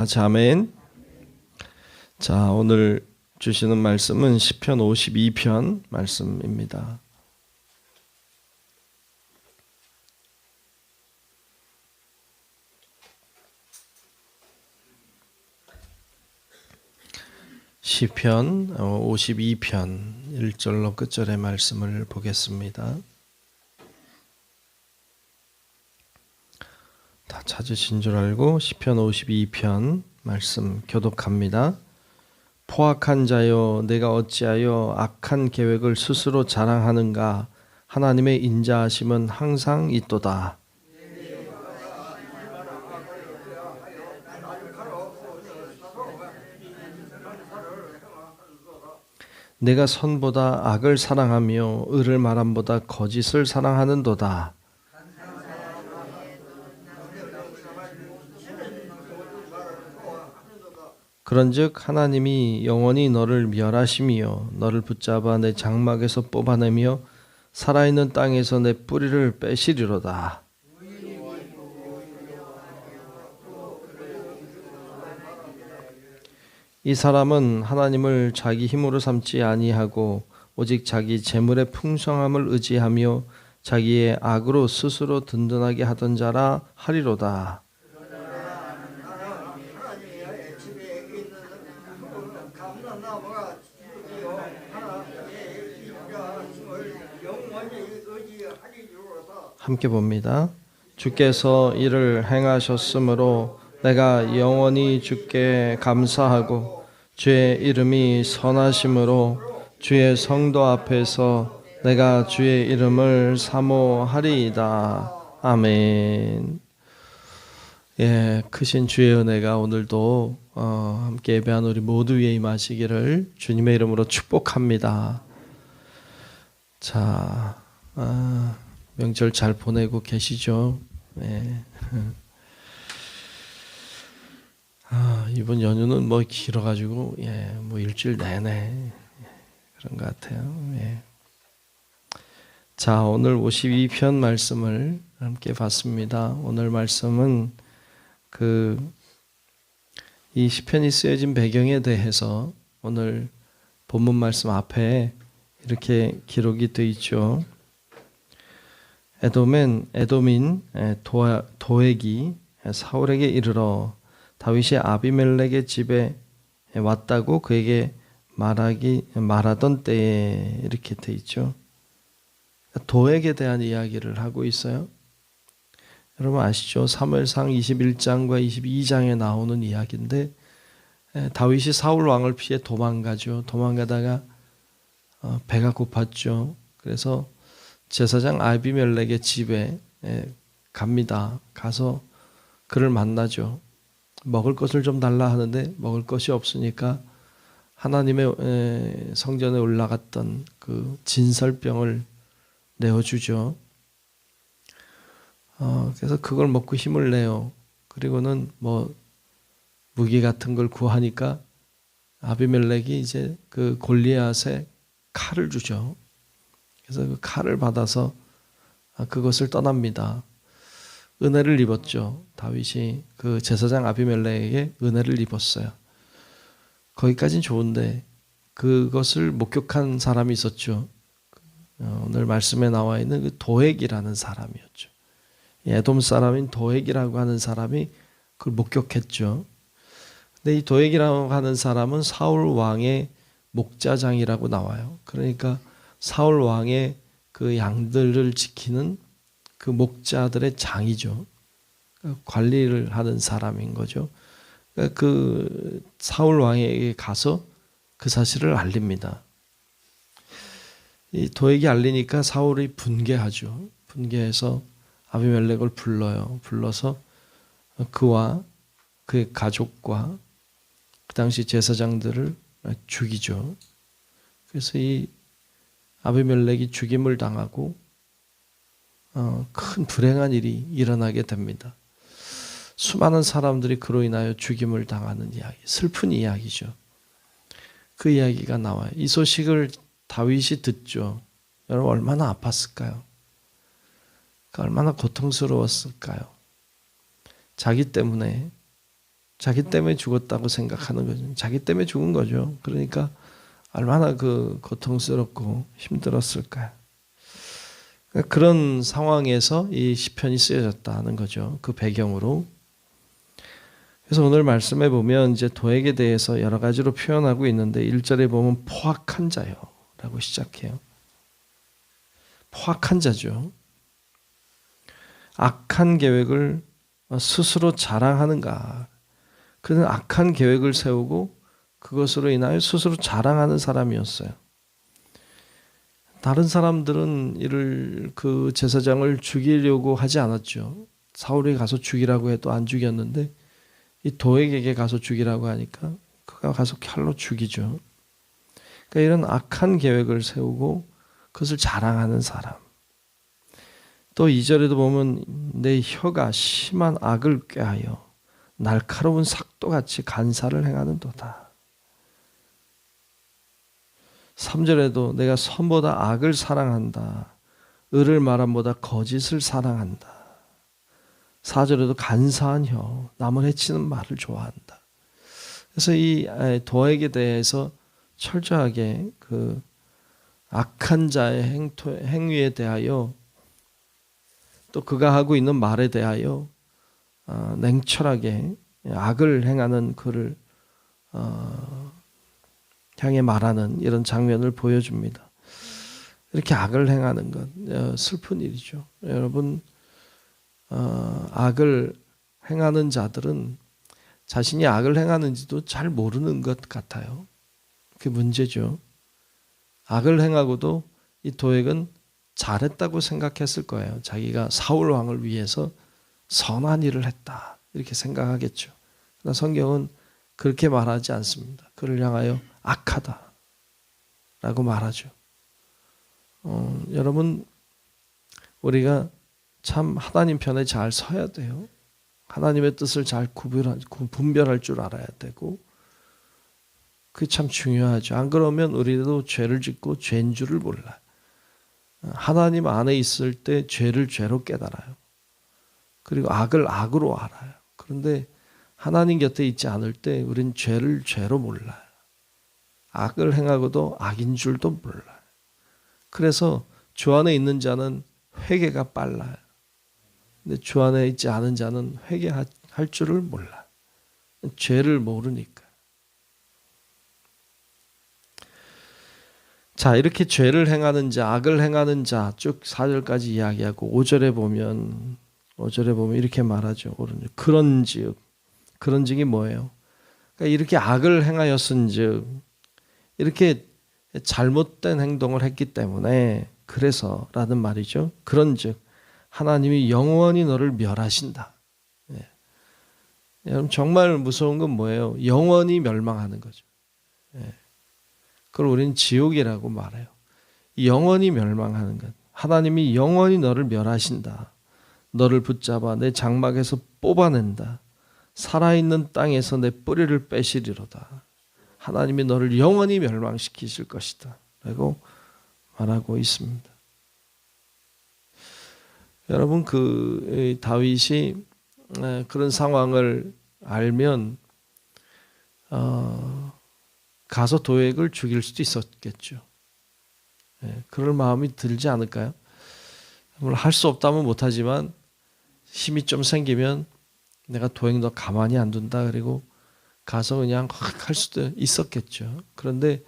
아멘. 자, 오늘 주시는 말씀은 시편 52편 말씀입니다. 시편 52편 1절로 끝절의 말씀을 보겠습니다. 다 찾으신 줄 알고 시편 52편 말씀 교독합니다. 포악한 자여, 내가 어찌하여 악한 계획을 스스로 자랑하는가? 하나님의 인자하심은 항상 있도다. 내가 선보다 악을 사랑하며 의를 말함보다 거짓을 사랑하는도다. 그런즉 하나님이 영원히 너를 멸하시며 너를 붙잡아 내 장막에서 뽑아내며 살아있는 땅에서 내 뿌리를 빼시리로다. 이 사람은 하나님을 자기 힘으로 삼지 아니하고 오직 자기 재물의 풍성함을 의지하며 자기의 악으로 스스로 든든하게 하던 자라 하리로다. 함께 봅니다. 주께서 이를 행하셨으므로 내가 영원히 주께 감사하고 주의 이름이 선하심으로 주의 성도 앞에서 내가 주의 이름을 사모하리이다. 아멘. 예, 크신 주의 은혜가 오늘도 함께 예배한 우리 모두 위에 임하시기를 주님의 이름으로 축복합니다. 자, 명절 잘 보내고 계시죠? 네. 이번 연휴는 뭐 길어가지고, 뭐 일주일 내내 그런 것 같아요. 자, 오늘 52편 말씀을 함께 봤습니다. 오늘 말씀은 이 시편이 쓰여진 배경에 대해서 오늘 본문 말씀 앞에 이렇게 기록이 되어 있죠. 에돔인 도액이 사울에게 이르러 다윗이 아비멜렉의 집에 왔다고 그에게 말하던 때에 이렇게 되어 있죠. 도액에 대한 이야기를 하고 있어요. 여러분 아시죠? 사무엘상 21장과 22장에 나오는 이야기인데 다윗이 사울 왕을 피해 도망가죠. 도망가다가 배가 고팠죠. 그래서 제사장 아비멜렉의 집에 갑니다. 가서 그를 만나죠. 먹을 것을 좀 달라 하는데 먹을 것이 없으니까 하나님의 성전에 올라갔던 그 진설병을 내어주죠. 그래서 그걸 먹고 힘을 내요. 그리고는 뭐 무기 같은 걸 구하니까 아비멜렉이 이제 그 골리앗에 칼을 주죠. 그래서 그 칼을 받아서 그것을 떠납니다. 은혜를 입었죠. 다윗이 그 제사장 아비멜렉에게 은혜를 입었어요. 거기까지는 좋은데 그것을 목격한 사람이 있었죠. 오늘 말씀에 나와 있는 그 도액이라는 사람이었죠. 에돔 사람인 도액이라고 하는 사람이 그걸 목격했죠. 근데 이 도액이라고 하는 사람은 사울 왕의 목자장이라고 나와요. 그러니까 사울 왕의 그 양들을 지키는 그 목자들의 장이죠. 관리를 하는 사람인 거죠. 그 사울 왕에게 가서 그 사실을 알립니다. 이 도액이 알리니까 사울이 분개하죠. 분개해서 아비멜렉을 불러요. 불러서 그와 그의 가족과 그 당시 제사장들을 죽이죠. 그래서 이 아비멜렉이 죽임을 당하고 큰 불행한 일이 일어나게 됩니다. 수많은 사람들이 그로 인하여 죽임을 당하는 이야기, 슬픈 이야기죠. 그 이야기가 나와요. 이 소식을 다윗이 듣죠. 여러분 얼마나 아팠을까요? 얼마나 고통스러웠을까요? 자기 때문에 자기 때문에 죽었다고 생각하는 거죠. 자기 때문에 죽은 거죠. 그러니까 얼마나 그 고통스럽고 힘들었을까요? 그런 상황에서 이 시편이 쓰여졌다는 거죠. 그 배경으로. 그래서 오늘 말씀에 보면 이제 도액에 대해서 여러 가지로 표현하고 있는데 1절에 보면 포악한 자요 라고 시작해요. 포악한 자죠. 악한 계획을 스스로 자랑하는가. 그는 악한 계획을 세우고 그것으로 인하여 스스로 자랑하는 사람이었어요. 다른 사람들은 이를 그 제사장을 죽이려고 하지 않았죠. 사울이 가서 죽이라고 해도 안 죽였는데 이 도액에게 가서 죽이라고 하니까 그가 가서 칼로 죽이죠. 그러니까 이런 악한 계획을 세우고 그것을 자랑하는 사람. 또 2절에도 보면 내 혀가 심한 악을 꾀하여 날카로운 삭도같이 간사를 행하는도다. 3절에도 내가 선보다 악을 사랑한다. 의를 말함보다 거짓을 사랑한다. 4절에도 간사한 혀, 남을 해치는 말을 좋아한다. 그래서 이 도액에 대해서 철저하게 그 악한 자의 행위에 대하여 또 그가 하고 있는 말에 대하여 냉철하게 악을 행하는 그를 향해 말하는 이런 장면을 보여줍니다. 이렇게 악을 행하는 것 슬픈 일이죠. 여러분 악을 행하는 자들은 자신이 악을 행하는지도 잘 모르는 것 같아요. 그게 문제죠. 악을 행하고도 이 도액은 잘했다고 생각했을 거예요. 자기가 사울 왕을 위해서 선한 일을 했다 이렇게 생각하겠죠. 그러나 성경은 그렇게 말하지 않습니다. 그를 향하여 악하다 라고 말하죠. 여러분 우리가 참 하나님 편에 잘 서야 돼요. 하나님의 뜻을 잘 분별할 줄 알아야 되고 그게 참 중요하죠. 안 그러면 우리도 죄를 짓고 죄인 줄을 몰라요. 하나님 안에 있을 때 죄를 죄로 깨달아요. 그리고 악을 악으로 알아요. 그런데 하나님 곁에 있지 않을 때 우린 죄를 죄로 몰라요. 악을 행하고도 악인 줄도 몰라요. 그래서 주 안에 있는 자는 회개가 빨라요. 근데 주 안에 있지 않은 자는 회개할 줄을 몰라요. 죄를 모르니까. 자, 이렇게 죄를 행하는 자, 악을 행하는 자 쭉 4절까지 이야기하고 5절에 보면 이렇게 말하죠. 그런즉이 뭐예요? 그러니까 이렇게 악을 행하였은즉 이렇게 잘못된 행동을 했기 때문에 그래서라는 말이죠. 그런즉 하나님이 영원히 너를 멸하신다. 여러분 정말 무서운 건 뭐예요? 영원히 멸망하는 거죠. 그걸 우리는 지옥이라고 말해요. 영원히 멸망하는 것. 하나님이 영원히 너를 멸하신다. 너를 붙잡아 내 장막에서 뽑아낸다. 살아있는 땅에서 내 뿌리를 빼시리로다. 하나님이 너를 영원히 멸망시키실 것이다. 라고 말하고 있습니다. 여러분 그 다윗이 그런 상황을 알면 가서 도액을 죽일 수도 있었겠죠. 그럴 마음이 들지 않을까요? 물론 할 수 없다면 못하지만 힘이 좀 생기면 내가 도액 너 가만히 안 둔다 그리고 가서 그냥 할 수도 있었겠죠. 그런데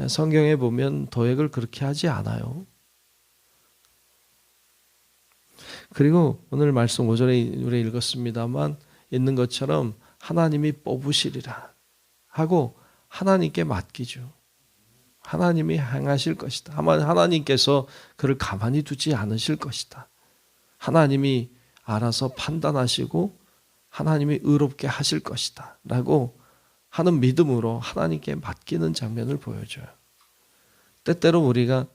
성경에 보면 도액을 그렇게 하지 않아요. 그리고 오늘 말씀 5절에 우리 읽었습니다만 있는 것처럼 하나님이 뽑으시리라 하고 하나님께 맡기죠. 하나님이 행하실 것이다. 하나님께서 그를 가만히 두지 않으실 것이다. 하나님이 알아서 판단하시고 하나님이 의롭게 하실 것이다. 라고 하는 믿음으로 하나님께 맡기는 장면을 보여줘요. 때때로 우리가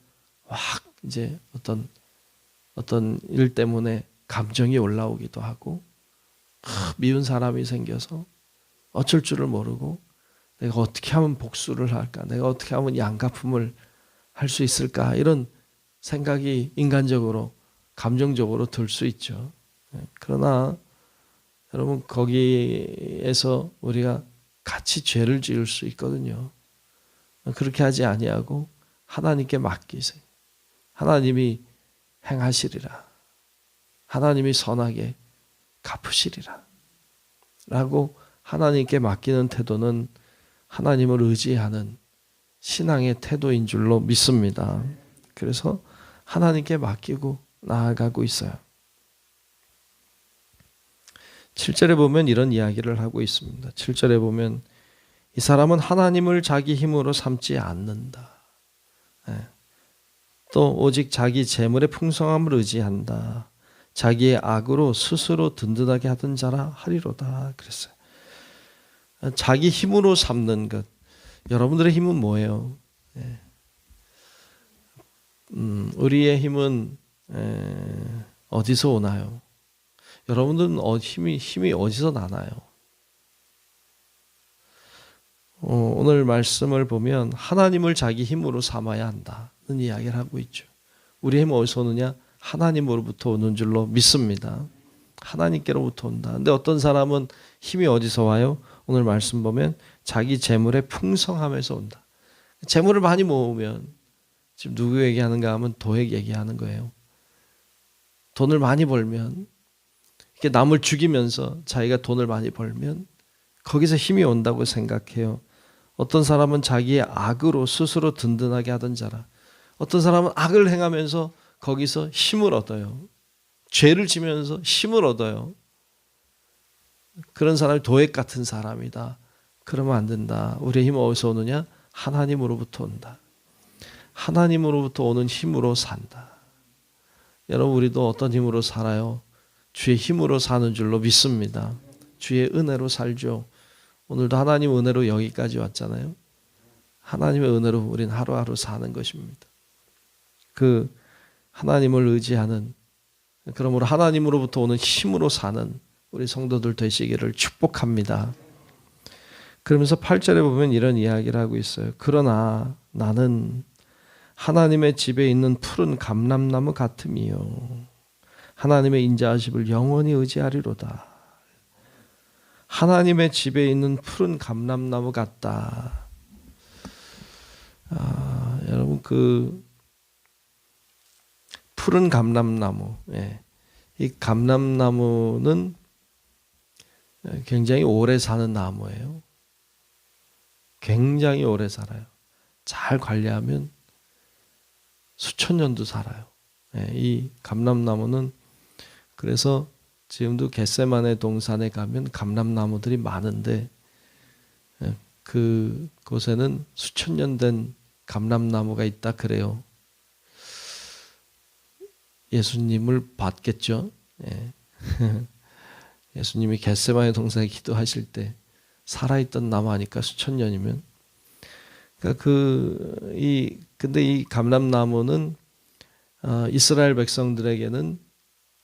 확 이제 어떤 일 때문에 감정이 올라오기도 하고 미운 사람이 생겨서 어쩔 줄을 모르고 내가 어떻게 하면 복수를 할까? 내가 어떻게 하면 양갚음을 할 수 있을까? 이런 생각이 인간적으로 감정적으로 들 수 있죠. 그러나 여러분 거기에서 우리가 같이 죄를 지을 수 있거든요. 그렇게 하지 아니하고 하나님께 맡기세요. 하나님이 행하시리라. 하나님이 선하게 갚으시리라. 라고 하나님께 맡기는 태도는 하나님을 의지하는 신앙의 태도인 줄로 믿습니다. 그래서 하나님께 맡기고 나아가고 있어요. 7절에 보면 이런 이야기를 하고 있습니다. 7절에 보면 이 사람은 하나님을 자기 힘으로 삼지 않는다. 또 오직 자기 재물의 풍성함을 의지한다. 자기의 악으로 스스로 든든하게 하던 자라 하리로다. 그랬어요. 자기 힘으로 삼는 것. 여러분들의 힘은 뭐예요? 우리의 힘은 어디서 오나요? 여러분들은 힘이 어디서 나나요? 오늘 말씀을 보면 하나님을 자기 힘으로 삼아야 한다는 이야기를 하고 있죠. 우리 힘은 어디서 오느냐? 하나님으로부터 오는 줄로 믿습니다. 하나님께로부터 온다. 근데 어떤 사람은 힘이 어디서 와요? 오늘 말씀 보면 자기 재물의 풍성함에서 온다. 재물을 많이 모으면 지금 누구 얘기하는가 하면 도액 얘기하는 거예요. 돈을 많이 벌면 이렇게 남을 죽이면서 자기가 돈을 많이 벌면 거기서 힘이 온다고 생각해요. 어떤 사람은 자기의 악으로 스스로 든든하게 하던 자라. 어떤 사람은 악을 행하면서 거기서 힘을 얻어요. 죄를 지면서 힘을 얻어요. 그런 사람이 도액 같은 사람이다. 그러면 안 된다. 우리의 힘은 어디서 오느냐? 하나님으로부터 온다. 하나님으로부터 오는 힘으로 산다. 여러분 우리도 어떤 힘으로 살아요? 주의 힘으로 사는 줄로 믿습니다. 주의 은혜로 살죠. 오늘도 하나님 은혜로 여기까지 왔잖아요. 하나님의 은혜로 우린 하루하루 사는 것입니다. 그 하나님을 의지하는, 그러므로 하나님으로부터 오는 힘으로 사는 우리 성도들 되시기를 축복합니다. 그러면서 8절에 보면 이런 이야기를 하고 있어요. 그러나 나는 하나님의 집에 있는 푸른 감람나무 같음이요 하나님의 인자하심을 영원히 의지하리로다. 하나님의 집에 있는 푸른 감람나무 같다. 여러분 그 푸른 감람나무, 이 감람나무는 굉장히 오래 사는 나무예요. 굉장히 오래 살아요. 잘 관리하면 수천 년도 살아요. 이 감람나무는 그래서 지금도 겟세마네 동산에 가면 감람나무들이 많은데 그곳에는 수천 년 된 감람나무가 있다 그래요. 예수님을 봤겠죠. 예수님이 겟세마네 동산에 기도하실 때 살아있던 나무 아니까 수천 년이면. 그러니까 근데 이 감람나무는 이스라엘 백성들에게는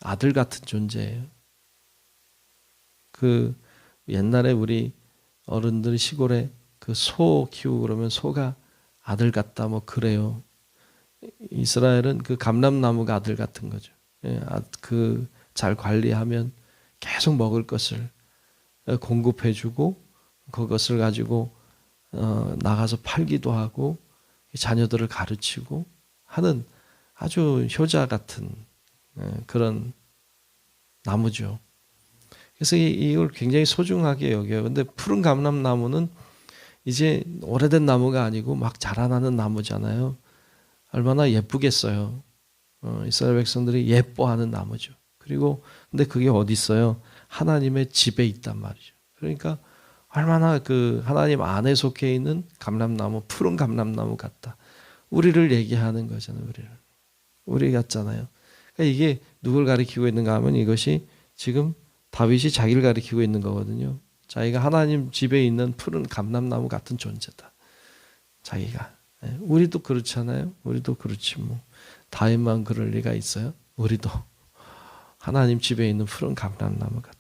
아들 같은 존재예요. 그 옛날에 우리 어른들 시골에 그 소 키우고 그러면 소가 아들 같다 뭐 그래요. 이스라엘은 그 감람나무가 아들 같은 거죠. 그 잘 관리하면 계속 먹을 것을 공급해주고 그것을 가지고 나가서 팔기도 하고 자녀들을 가르치고 하는 아주 효자 같은 그런 나무죠. 그래서 이걸 굉장히 소중하게 여겨요. 근데 푸른 감람나무는 이제 오래된 나무가 아니고 막 자라나는 나무잖아요. 얼마나 예쁘겠어요. 이스라엘 백성들이 예뻐하는 나무죠. 그리고 근데 그게 어디 있어요? 하나님의 집에 있단 말이죠. 그러니까 얼마나 그 하나님 안에 속해 있는 감람나무, 푸른 감람나무 같다. 우리를 얘기하는 거잖아요. 우리 같잖아요. 그러니까 이게 누굴 가리키고 있는가 하면 이것이 지금 다윗이 자기를 가리키고 있는 거거든요. 자기가 하나님 집에 있는 푸른 감람나무 같은 존재다. 자기가. 우리도 그렇잖아요. 우리도 그렇지 뭐. 다윗만 그럴 리가 있어요? 우리도 하나님 집에 있는 푸른 감람나무 같다.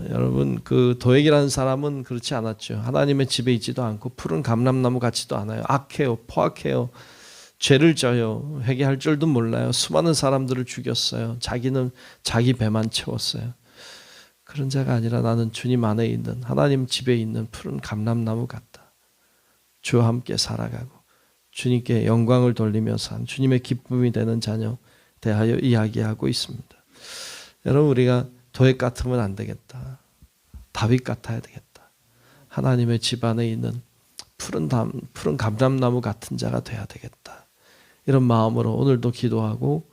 여러분 그 도액이라는 사람은 그렇지 않았죠. 하나님의 집에 있지도 않고 푸른 감람나무 같지도 않아요. 악해요, 포악해요. 죄를 져요. 회개할 줄도 몰라요. 수많은 사람들을 죽였어요. 자기는 자기 배만 채웠어요. 그런 자가 아니라 나는 주님 안에 있는 하나님 집에 있는 푸른 감람나무 같다. 주와 함께 살아가고 주님께 영광을 돌리며 산 주님의 기쁨이 되는 자녀 대하여 이야기하고 있습니다. 여러분, 우리가 도액 같으면 안 되겠다. 다윗 같아야 되겠다. 하나님의 집 안에 있는 푸른 감람나무 같은 자가 돼야 되겠다. 이런 마음으로 오늘도 기도하고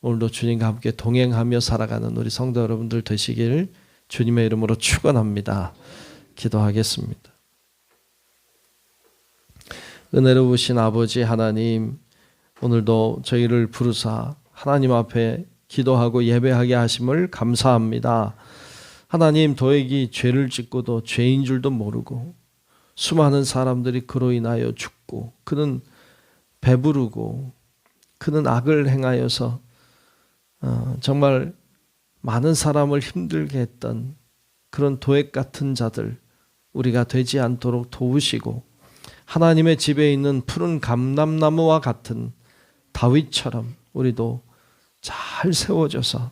오늘도 주님과 함께 동행하며 살아가는 우리 성도 여러분들 되시길 주님의 이름으로 축원합니다. 기도하겠습니다. 은혜로우신 아버지 하나님, 오늘도 저희를 부르사 하나님 앞에 기도하고 예배하게 하심을 감사합니다. 하나님, 도액이 죄를 짓고도 죄인 줄도 모르고 수많은 사람들이 그로 인하여 죽고 그는 배부르고 그는 악을 행하여서 정말 많은 사람을 힘들게 했던 그런 도액 같은 자들 우리가 되지 않도록 도우시고 하나님의 집에 있는 푸른 감람나무와 같은 다윗처럼 우리도 잘 세워져서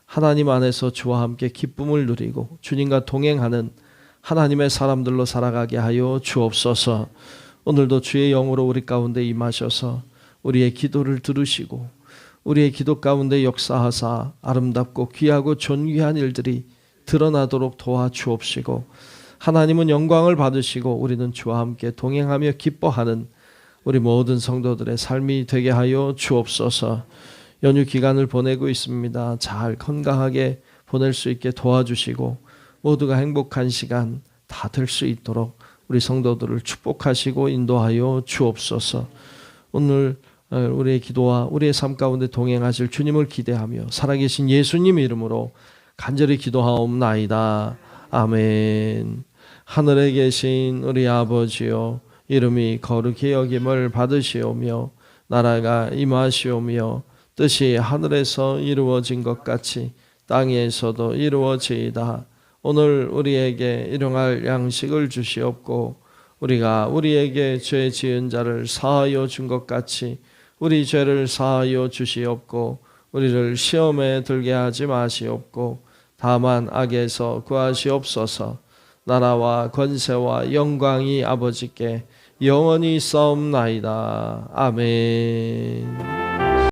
하나님 안에서 주와 함께 기쁨을 누리고 주님과 동행하는 하나님의 사람들로 살아가게 하여 주옵소서. 오늘도 주의 영으로 우리 가운데 임하셔서 우리의 기도를 들으시고 우리의 기도 가운데 역사하사 아름답고 귀하고 존귀한 일들이 드러나도록 도와주옵시고 하나님은 영광을 받으시고 우리는 주와 함께 동행하며 기뻐하는 우리 모든 성도들의 삶이 되게 하여 주옵소서. 연휴 기간을 보내고 있습니다. 잘 건강하게 보낼 수 있게 도와주시고 모두가 행복한 시간 다 될 수 있도록 우리 성도들을 축복하시고 인도하여 주옵소서. 오늘 우리의 기도와 우리의 삶 가운데 동행하실 주님을 기대하며 살아계신 예수님 이름으로 간절히 기도하옵나이다. 아멘. 하늘에 계신 우리 아버지여, 이름이 거룩히 여김을 받으시오며 나라가 임하시오며 뜻이 하늘에서 이루어진 것 같이 땅에서도 이루어지이다. 오늘 우리에게 일용할 양식을 주시옵고 우리가 우리에게 죄 지은 자를 사하여 준 것 같이 우리 죄를 사하여 주시옵고 우리를 시험에 들게 하지 마시옵고 다만 악에서 구하시옵소서. 나라와 권세와 영광이 아버지께 영원히 있사옵나이다. 아멘.